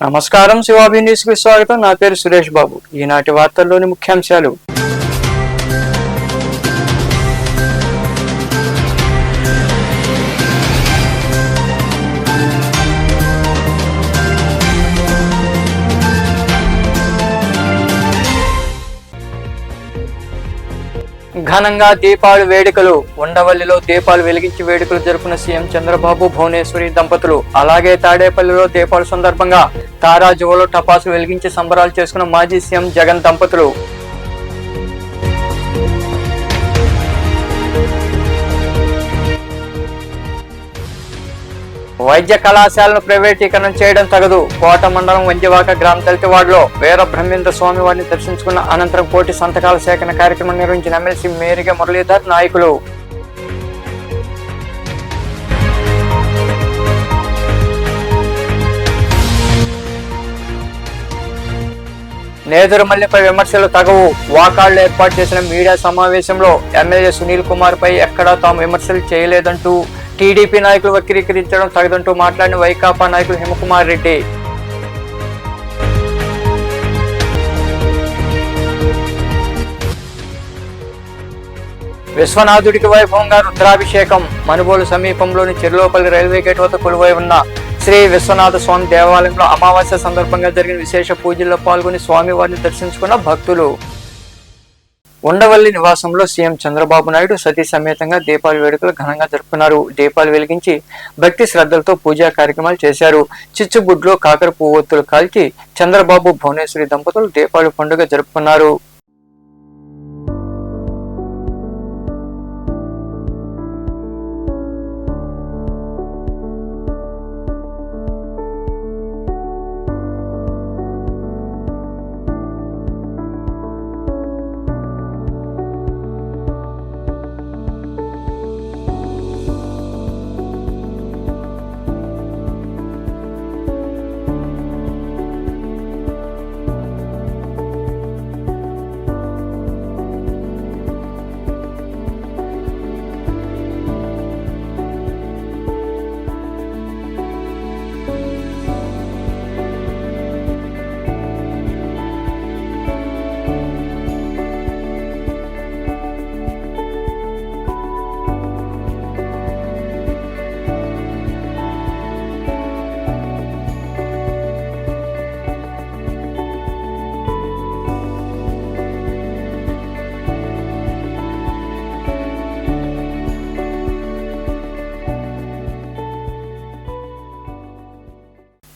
నమస్కారం, శివాభి న్యూస్ కి స్వాగతం. నా పేరు సురేష్ బాబు. ఈనాటి వార్తల్లోని ముఖ్యాంశాలు. ఘనంగా దీపావళి వేడుకలు. ఉండవల్లిలో దీపాలు వెలిగించి వేడుకలు జరుపుకున్న సీఎం చంద్రబాబు, భువనేశ్వరి దంపతులు. అలాగే తాడేపల్లిలో దీపావళి సందర్భంగా తారాజువలో టపాసులు వెలిగించి సంబరాలు చేసుకున్న మాజీ సీఎం జగన్ దంపతులు. వైద్య కళాశాలను ప్రైవేటీకరణ చేయడం తగదు. కోట మండలం వంజవాక గ్రామ దళితవాడలో వీర బ్రహ్మేంద్ర స్వామి వారిని దర్శించుకున్న అనంతరం కోటి సంతకాల సేకరణ కార్యక్రమం నిర్వహించిన ఎమ్మెల్సీ మేరిగ మురళీధర్ నాయకులు. నేదురుమల్లిపై విమర్శలు తగవు. వాకాళ్లు ఏర్పాటు చేసిన మీడియా సమావేశంలో ఎమ్మెల్యే సునీల్ కుమార్ పై ఎక్కడా తాము విమర్శలు చేయలేదంటూ టీడీపీ నాయకులు వక్రీకరించడం తగదంటూ మాట్లాడిన వైకాపా నాయకులు హిమకుమార్ రెడ్డి. విశ్వనాథుడికి వైభవంగా రుద్రాభిషేకం. మనుబోలు సమీపంలోని చెర్లోపల్లి రైల్వే గేట్ వద్ద కొలువై ఉన్న శ్రీ విశ్వనాథ స్వామి దేవాలయంలో అమావాస్య సందర్భంగా జరిగిన విశేష పూజల్లో పాల్గొని స్వామివారిని దర్శించుకున్న భక్తులు. ఉండవల్లి నివాసంలో సీఎం చంద్రబాబు నాయుడు సతీ సమేతంగా దీపావళి వేడుకలు ఘనంగా జరుపుకున్నారు. దీపాలు వెలిగించి భక్తి శ్రద్ధలతో పూజా కార్యక్రమాలు చేశారు. చిచ్చుబుడ్లో కాకర పువ్వొత్తులు కాల్చి చంద్రబాబు, భువనేశ్వరి దంపతులు దీపావళి పండుగ జరుపుకున్నారు.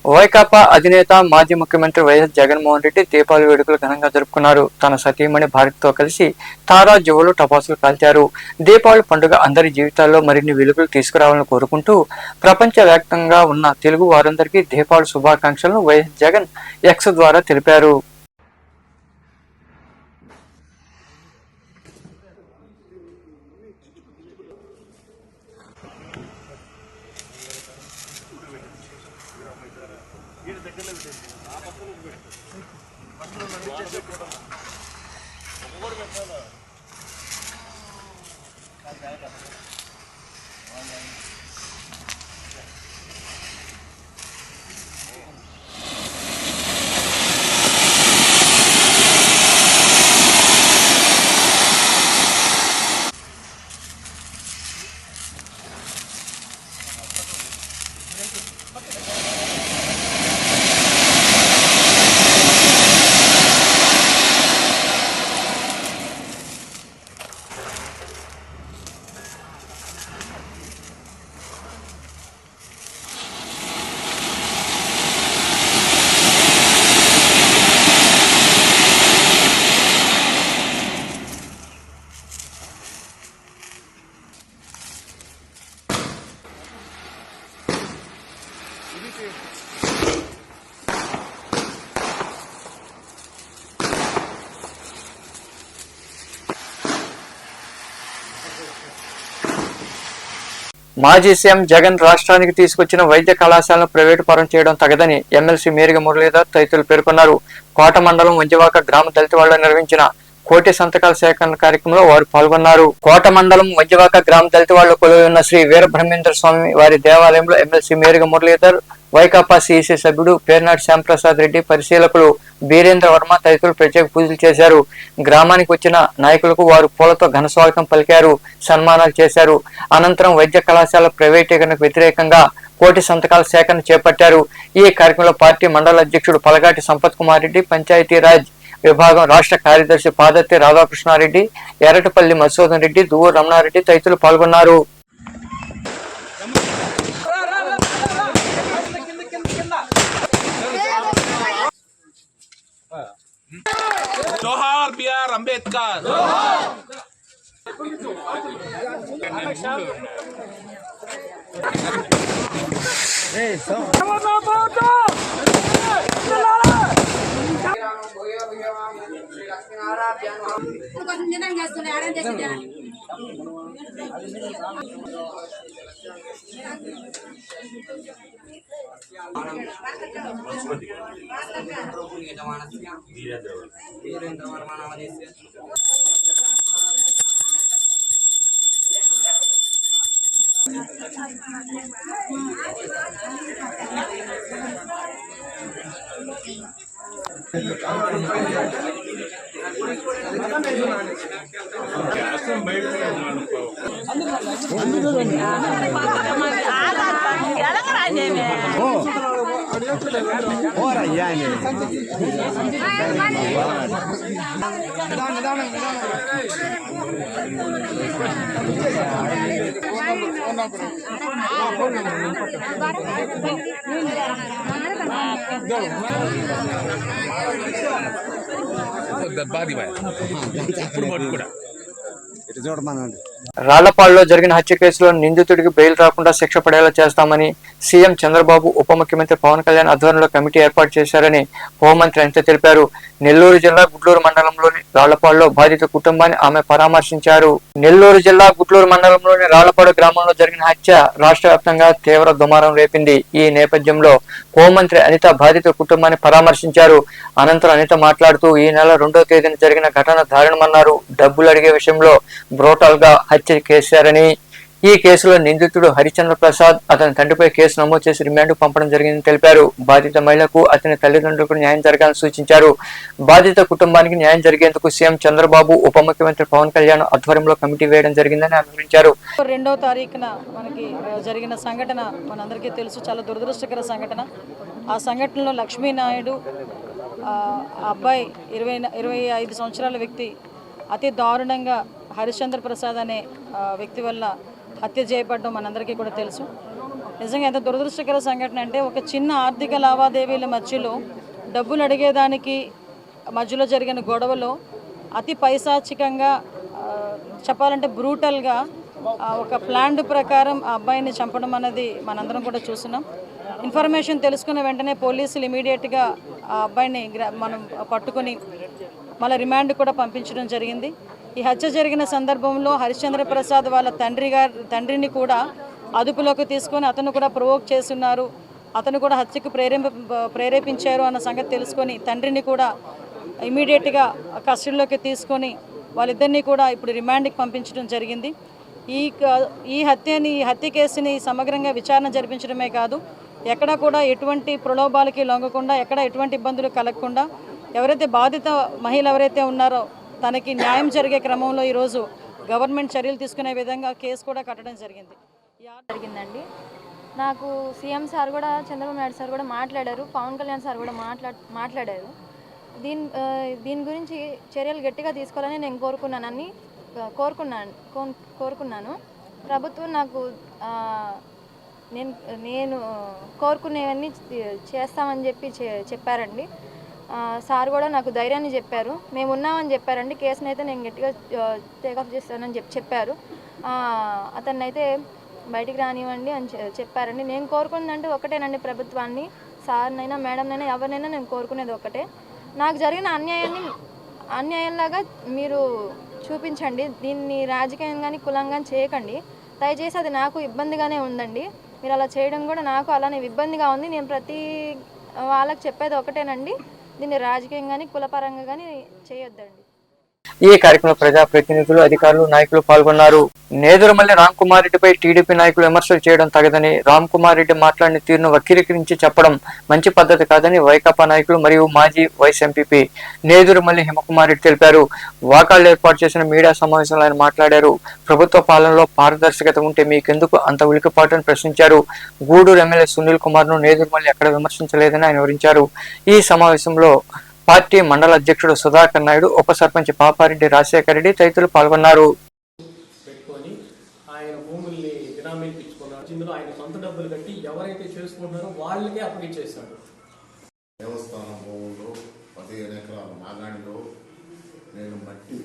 వైకాపా అధినేత మాజీ ముఖ్యమంత్రి వైఎస్ జగన్మోహన్ రెడ్డి దీపావళి వేడుకలు ఘనంగా జరుపుకున్నారు. తన సతీమణి భారతితో కలిసి తారా జువ్వలు టపాసులు కాల్చారు. దీపావళి పండుగ అందరి జీవితాల్లో మరిన్ని వెలుగులు తీసుకురావాలని కోరుకుంటూ ప్రపంచ వ్యాప్తంగా ఉన్న తెలుగు వారందరికీ దీపావళి శుభాకాంక్షలను వైఎస్ జగన్ ఎక్స్ ద్వారా తెలిపారు. మాజీ సీఎం జగన్ రాష్ట్రానికి తీసుకొచ్చిన వైద్య కళాశాలను ప్రైవేటు పరం చేయడం తగదని ఎమ్మెల్సీ మేరిగ మురళీధర్ తదితరులు పేర్కొన్నారు. కోట మండలం వంజవాక గ్రామ దళితవాడలో నిర్వహించిన కోటి సంతకాల సేకరణ కార్యక్రమంలో వారు పాల్గొన్నారు. కోట మండలం వంజవాక గ్రామ దళితవాడలో కొలువై ఉన్న శ్రీ వీరబ్రహ్మేంద్ర స్వామి వారి దేవాలయంలో ఎమ్మెల్సీ మేరిగ మురళీధర్, వైకాపా సిఇసి సభ్యుడు పేర్నాటి శ్యాంప్రసాద్ రెడ్డి, పరిశీలకులు బీరేంద్ర వర్మ తదితరులు ప్రత్యేక పూజలు చేశారు. గ్రామానికి వచ్చిన నాయకులకు వారు పూలతో ఘన స్వాగతం పలికారు, సన్మానాలు చేశారు. అనంతరం వైద్య కళాశాల ప్రైవేటీకరణకు వ్యతిరేకంగా కోటి సంతకాల సేకరణ చేపట్టారు. ఈ కార్యక్రమంలో పార్టీ మండల అధ్యక్షుడు పలగాటి సంపత్ కుమార్ రెడ్డి, పంచాయతీరాజ్ విభాగం రాష్ట్ర కార్యదర్శి పాదర్తి రాధాకృష్ణారెడ్డి, ఎర్రటపల్లి మధుసూదన్ రెడ్డి, దువ్వూరు రమణారెడ్డి తదితరులు పాల్గొన్నారు. జోహార్ బిఆర్ అంబేద్కర్. రాళ్లపాడులో జరిగిన హత్య కేసులో నిందితుడికి బెయిల్ రాకుండా శిక్ష పడేలా చేస్తామని సీఎం చంద్రబాబు, ఉప ముఖ్యమంత్రి పవన్ కళ్యాణ్ ఆధ్వర్యంలో కమిటీ ఏర్పాటు చేశారని హోంమంత్రి అనిత తెలిపారు. నెల్లూరు జిల్లా గుడ్లూరు మండలంలోని రాళ్లపాడులో బాధిత కుటుంబాన్ని ఆమె పరామర్శించారు. నెల్లూరు జిల్లా గుడ్లూరు మండలంలోని రాళ్లపాడు గ్రామంలో జరిగిన హత్య రాష్ట్ర వ్యాప్తంగా తీవ్ర దుమారం రేపింది. ఈ నేపథ్యంలో హోంమంత్రి అనిత బాధిత కుటుంబాన్ని పరామర్శించారు. అనంతరం అనిత మాట్లాడుతూ ఈ నెల 2వ తేదీన జరిగిన ఘటన దారుణమన్నారు. డబ్బులు అడిగే విషయంలో బ్రోటల్ గా హత్య చేశారని, ఈ కేసులో నిందితుడు హరిచంద్ర ప్రసాద్ అతని తండ్రిపై కేసు నమోదు చేసి రిమాండ్ పంపడం జరిగిందని తెలిపారు. బాధిత మహిళకు అతని తల్లిదండ్రులకు న్యాయం జరగాలని సూచించారు. బాధిత కుటుంబానికి న్యాయం జరిగేందుకు సీఎం చంద్రబాబు, ఉప ముఖ్యమంత్రి పవన్ కళ్యాణ్ ఆధ్వర్యంలో కమిటీ వేయడం జరిగిందని వివరించారు. 2వ తారీఖున మనకి జరిగిన సంఘటన మనందరికీ తెలుసు, చాలా దురదృష్టకర సంఘటన. ఆ సంఘటనలో లక్ష్మీనాయుడు అబ్బాయి 25 సంవత్సరాల వ్యక్తి అతి దారుణంగా హరిశ్చంద్ర ప్రసాద్ అనే వ్యక్తి వల్ల హత్య చేయబడడం మనందరికీ కూడా తెలుసు. నిజంగా ఎంత దురదృష్టకర సంఘటన అంటే, ఒక చిన్న ఆర్థిక లావాదేవీల మధ్యలో డబ్బులు అడిగేదానికి మధ్యలో జరిగిన గొడవలో అతి పైశాచికంగా, చెప్పాలంటే బ్రూటల్గా ఒక ప్లాన్ ప్రకారం ఆ అబ్బాయిని చంపడం అనేది మనందరం కూడా చూస్తున్నాం. ఇన్ఫర్మేషన్ తెలుసుకున్న వెంటనే పోలీసులు ఇమీడియట్గా ఆ అబ్బాయిని మనం పట్టుకొని మళ్ళీ రిమాండ్ కూడా పంపించడం జరిగింది. ఈ హత్య జరిగిన సందర్భంలో హరిశ్చంద్ర ప్రసాద్ వాళ్ళ తండ్రిని కూడా అదుపులోకి తీసుకొని అతను కూడా ప్రొవోక్ చేస్తున్నారు, అతను కూడా హత్యకు ప్రేరేపించారు అన్న సంగతి తెలుసుకొని తండ్రిని కూడా ఇమీడియట్గా కస్టడీలోకి తీసుకొని వాళ్ళిద్దరినీ కూడా ఇప్పుడు రిమాండ్కి పంపించడం జరిగింది. ఈ హత్య కేసుని సమగ్రంగా విచారణ జరిపించడమే కాదు, ఎక్కడ కూడా ఎటువంటి ప్రలోభాలకి లొంగకుండా, ఎక్కడ ఎటువంటి ఇబ్బందులు కలగకుండా, ఎవరైతే బాధిత మహిళ ఎవరైతే ఉన్నారో తనకి న్యాయం జరిగే క్రమంలో ఈరోజు గవర్నమెంట్ చర్యలు తీసుకునే విధంగా కేసు కూడా కట్టడం జరిగిందండి. నాకు సీఎం సార్ కూడా, చంద్రబాబు నాయుడు సార్ కూడా మాట్లాడారు, పవన్ కళ్యాణ్ సార్ కూడా మాట్లాడారు. దీని గురించి చర్యలు గట్టిగా తీసుకోవాలని నేను కోరుకున్నాను. ప్రభుత్వం నాకు నేను కోరుకునేవన్నీ చేస్తామని చెప్పారండి. సార్ కూడా నాకు ధైర్యాన్ని చెప్పారు, మేము ఉన్నామని చెప్పారండి. కేసుని అయితే నేను గట్టిగా టేకప్ చేస్తానని చెప్పారు. అతన్ని అయితే బయటికి రానివ్వండి అని చెప్పారండి. నేను కోరుకున్నదంటే ఒకటేనండి, ప్రభుత్వాన్ని, సార్నైనా మేడంనైనా ఎవరినైనా నేను కోరుకునేది ఒకటే, నాకు జరిగిన అన్యాయంలాగా మీరు చూపించండి, దీన్ని రాజకీయంగా కులంగా చేయకండి. దయచేసి అది నాకు ఇబ్బందిగానే ఉందండి. మీరు అలా చేయడం కూడా నాకు అలానే ఇబ్బందిగా ఉంది. నేను ప్రతి వాళ్ళకి చెప్పేది ఒకటేనండి, దీన్ని రాజకీయం కానీ కులపరంగా కానీ చేయొద్దండి. ఈ కార్యక్రమంలో ప్రజాప్రతినిధులు, అధికారులు, నాయకులు పాల్గొన్నారు. నేదురుమల్లి రామ్ కుమార్ రెడ్డిపై టీడీపీ నాయకులు విమర్శలు చేయడం తగదని, రామ్ కుమార్ రెడ్డి మాట్లాడిన తీరును వక్రీకరించి చెప్పడం మంచి పద్ధతి కాదని వైకాపా నాయకులు మరియు మాజీ వైస్ ఎంపీపీ నేదురుమల్లి హిమకుమార్ రెడ్డి తెలిపారు. వాకాళ్లు ఏర్పాటు చేసిన మీడియా సమావేశంలో ఆయన మాట్లాడారు. ప్రభుత్వ పాలనలో పారదర్శకత ఉంటే మీకెందుకు అంత ఉలికిపాటును ప్రశ్నించారు. గూడూరు ఎమ్మెల్యే సునీల్ కుమార్ ను నేదురుమల్లి ఎక్కడ విమర్శించలేదని ఆయన వివరించారు. ఈ సమావేశంలో పార్టీ మండల అధ్యక్షుడు సుధాకర్ నాయుడు, ఉప సర్పంచ్ పాపారెడ్డి రాజశేఖర రెడ్డి తదితరులు పాల్గొన్నారు. ఆయన భూముల్ని బినామీలు ఇచ్చుకున్నాడు. ఇందులో ఆయన సొంత డబ్బులు కట్టి ఎవరైతే చేసుకుంటున్నారో వాళ్ళకే అప్పగించేశాడు. దేవస్థానం భూముల్లో 15 ఎకరాల నాగాణిలో నేను మట్టి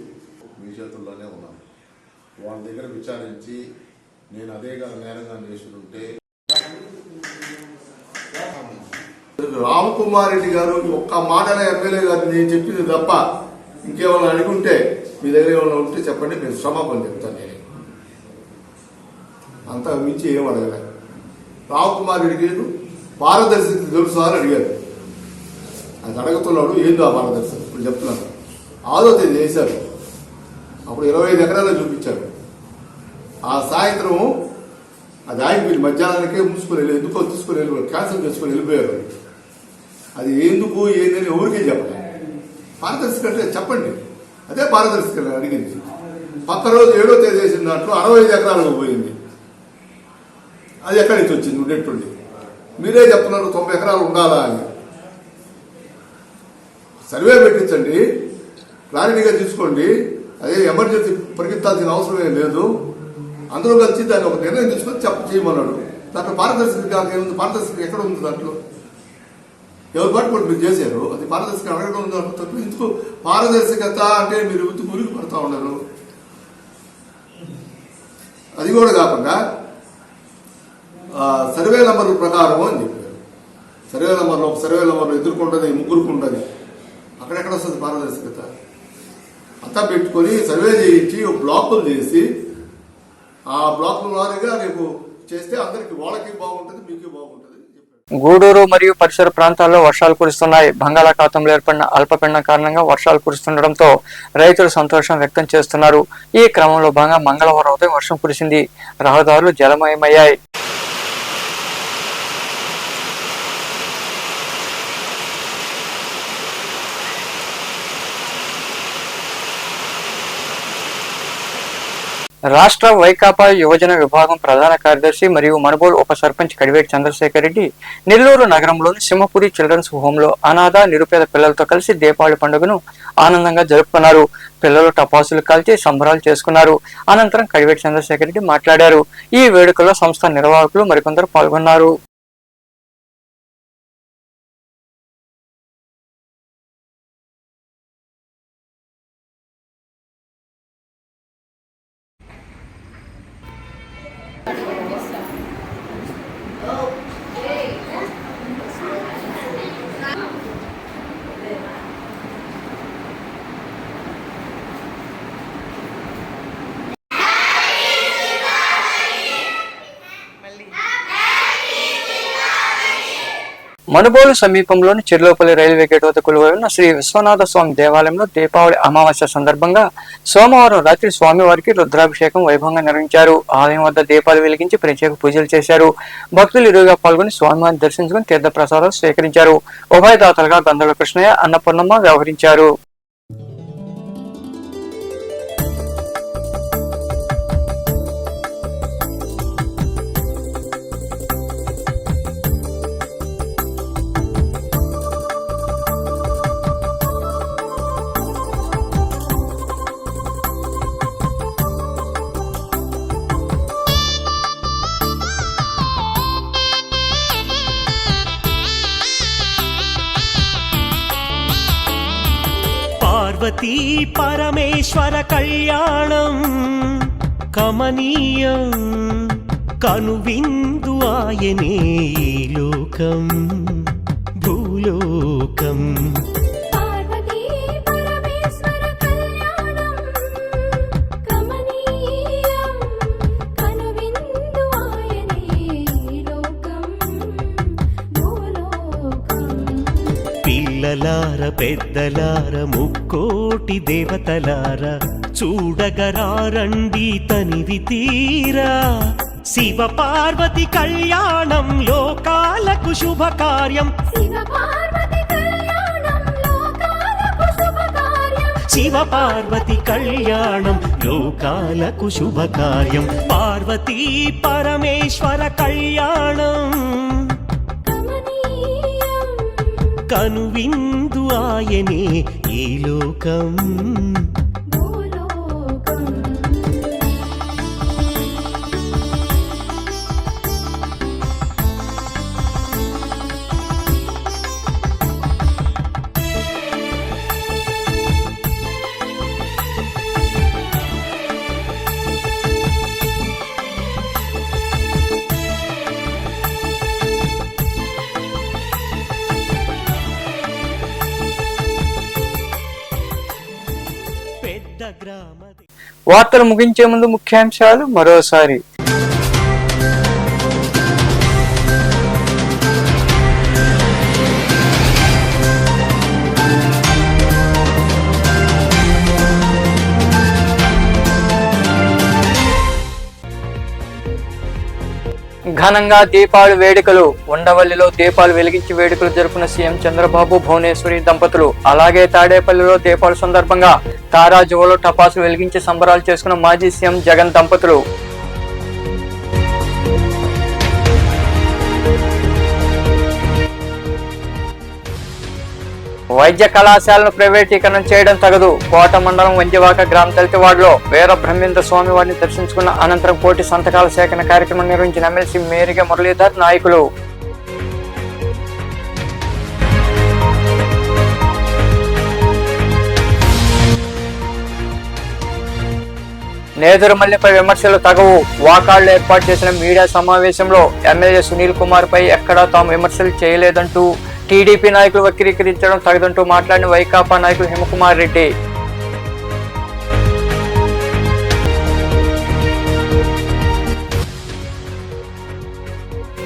మీ చేతుల్లోనే ఉన్నాను. వాళ్ళ దగ్గర విచారించి నేను అదేగా నేరంగా చేసి ఉంటే రామ్ కుమార్ రెడ్డి గారు ఒక్క మాటనే ఎమ్మెల్యే గారు నేను చెప్పింది తప్ప ఇంకేమైనా అడుగుంటే మీ దగ్గర ఏమైనా ఉంటే చెప్పండి, నేను క్షమాపణ చెప్తాను. నేను అంతా మించి ఏం అడగలే. రామ్ కుమార్ రెడ్డి గారు పారదర్శకత తెలుసు అని అడిగారు. అది అడుగుతున్నాడు. ఏందో ఆ పారదర్శకత ఇప్పుడు చెప్తున్నాను. 6వ తేదీ చేశారు. అప్పుడు 25 ఎకరాలు చూపించారు. ఆ సాయంత్రం అది ఆయన మధ్యాహ్నానికే మూసుకొని వెళ్ళి ఎందుకో తీసుకొని వెళ్ళిపోయారు, క్యాన్సిల్ చేసుకొని వెళ్ళిపోయారు. అది ఎందుకు ఏందని ఎవరికే చెప్పలేదు. పారదర్శకత అంటే చెప్పండి. అదే పారదర్శకత అడిగింది. పక్క రోజు 7వ తేదీ చేసిన దాంట్లో 65 ఎకరాలకు పోయింది. అది ఎక్కడి నుంచి వచ్చింది? ఉండేటువంటి మీరే చెప్తున్నారు 90 ఎకరాలు ఉండాలా అని. సర్వే పెట్టించండి, క్లారిటీగా తీసుకోండి. అదే ఎమర్జెన్సీ పరిగెత్తాల్సిన అవసరం ఏం లేదు. అందరూ కలిసి దాన్ని ఒక నిర్ణయం తీసుకొని చేయమన్నాడు. దాంట్లో పారదర్శకత ఏముంది? పారదర్శకత ఎక్కడ ఉంది? దాంట్లో ఎవరు పట్టుకోండి మీరు చేశారు. అది పారదర్శకత అడగడం ఉంది అనుకుంటారు. ఎందుకు పారదర్శకత అంటే మీరు మురికి పడుతూ ఉన్నారు. అది కూడా కాకుండా సర్వే నంబర్ ప్రకారం అని చెప్పారు. సర్వే నంబర్లో ఒక సర్వే నంబర్లో ఎదుర్కొంటుంది, ముగ్గురికి ఉంటుంది. అక్కడెక్కడ వస్తుంది పారదర్శకత? అంతా పెట్టుకొని సర్వే చేయించి బ్లాకులు చేసి ఆ బ్లాకుల వారీగా రేపు చేస్తే అందరికి వాళ్ళకి బాగుంటుంది, మీకు బాగుంటుంది. గూడూరు మరియు పరిసర ప్రాంతాల్లో వర్షాలు కురుస్తున్నాయి. బంగాళాఖాతంలో ఏర్పడిన అల్పపీడనం కారణంగా వర్షాలు కురుస్తుండటంతో రైతులు సంతోషం వ్యక్తం చేస్తున్నారు. ఈ క్రమంలో భాగంగా మంగళవారం ఉదయం వర్షం కురిసింది. రహదారులు జలమయమయ్యాయి. రాష్ట్ర వైకాపా యువజన విభాగం ప్రధాన కార్యదర్శి మరియు మనుబోలు ఉప సర్పంచ్ కడివేటి చంద్రశేఖర్ రెడ్డి నెల్లూరు నగరంలోని సింహపురి చిల్డ్రన్స్ హోంలో అనాథ నిరుపేద పిల్లలతో కలిసి దీపావళి పండుగను ఆనందంగా జరుపుకున్నారు. పిల్లలు టపాసులు కాల్చి సంబరాలు చేసుకున్నారు. అనంతరం కడివేటి చంద్రశేఖర్ రెడ్డి మాట్లాడారు. ఈ వేడుకల్లో సంస్థ నిర్వాహకులు మరికొందరు పాల్గొన్నారు. మనుబోలు సమీపంలోని చెర్లోపల్లి రైల్వే గేట్ వద్ద కొలువై ఉన్న శ్రీ విశ్వనాథ స్వామి దేవాలయంలో దీపావళి అమావాస్య సందర్భంగా సోమవారం రాత్రి స్వామివారికి రుద్రాభిషేకం వైభవంగా నిర్వహించారు. ఆలయం వద్ద దీపాలు వెలిగించి ప్రత్యేక పూజలు చేశారు. భక్తులు ఇరువుగా పాల్గొని స్వామివారిని దర్శించుకుని తీర్థ ప్రసాదాలు స్వీకరించారు. ఉభయదాతలుగా గంధర్వ కృష్ణయ్య, అన్నపూర్ణమ్మ వ్యవహరించారు. పార్వతీ పరమేశ్వర కళ్యాణం కమనీయం కనువిందు ఆయనే లోకం భూలోకం. పార్వతీ పరమేశ్వర కళ్యాణం కమనీయం కనువిందు చిన్నలార పెద్దలార ముక్కోటి దేవతలార చూడగరారండి తనివి తీరా శివ పార్వతి కళ్యాణం లోకాలకు శుభకార్యం శివ పార్వతి కళ్యాణం లోకాలకు శుభకార్యం శివ పార్వతి కళ్యాణం లోకాలకు శుభకార్యం పార్వతీ పరమేశ్వర కళ్యాణం కమనీయం కనువిందు ఆయనే ఈ లోకం భూలోకం పెద్ద గ్రామది వార్తలు ముగించే ముందు ముఖ్యాంశాలు మరోసారి. ఘనంగా దీపావళి వేడుకలు. ఉండవల్లిలో దీపాలు వెలిగించి వేడుకలు జరుపుకున్న సీఎం చంద్రబాబు భువనేశ్వరి దంపతులు. అలాగే తాడేపల్లిలో దీపావళి సందర్భంగా తారాజువలో టపాసులు వెలిగించి సంబరాలు చేసుకున్న మాజీ సీఎం జగన్ దంపతులు. వైద్య కళాశాలను ప్రైవేటీకరణ చేయడం తగదు. కోట మండలం వంజవాక గ్రామ దళిత వార్డులో వీర బ్రహ్మేంద్ర స్వామి వారిని దర్శించుకున్న అనంతరం కోటి సంతకాల సేకరణ కార్యక్రమం నిర్వహించిన ఎమ్మెల్సీ మేరిగ మురళీధర్ నాయకులు. నేదురుమల్లిపై విమర్శలు తగవు. వాకాళ్లు ఏర్పాటు చేసిన మీడియా సమావేశంలో ఎమ్మెల్యే సునీల్ కుమార్ పై ఎక్కడా తాము విమర్శలు చేయలేదంటూ టీడీపీ నాయకులు వక్రీకరించడం తగదంటూ మాట్లాడిన వైకాపా నాయకులు హిమకుమార్ రెడ్డి.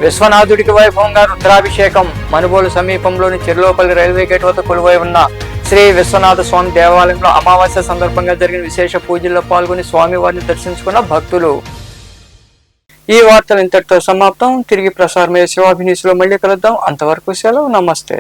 విశ్వనాథుడికి వైభవంగా రుద్రాభిషేకం. మనుబోలు సమీపంలోని చెర్లోపల్లి రైల్వే గేట్ వద్ద కొలువై ఉన్న శ్రీ విశ్వనాథ స్వామి దేవాలయంలో అమావాస్య సందర్భంగా జరిగిన విశేష పూజల్లో పాల్గొని స్వామివారిని దర్శించుకున్న భక్తులు. ఈ వార్తలు ఇంతటితో సమాప్తం. తిరిగి ప్రసారమయ్యే శివాభినీసులో మళ్ళీ కలుద్దాం. అంతవరకు సెలవు. నమస్తే.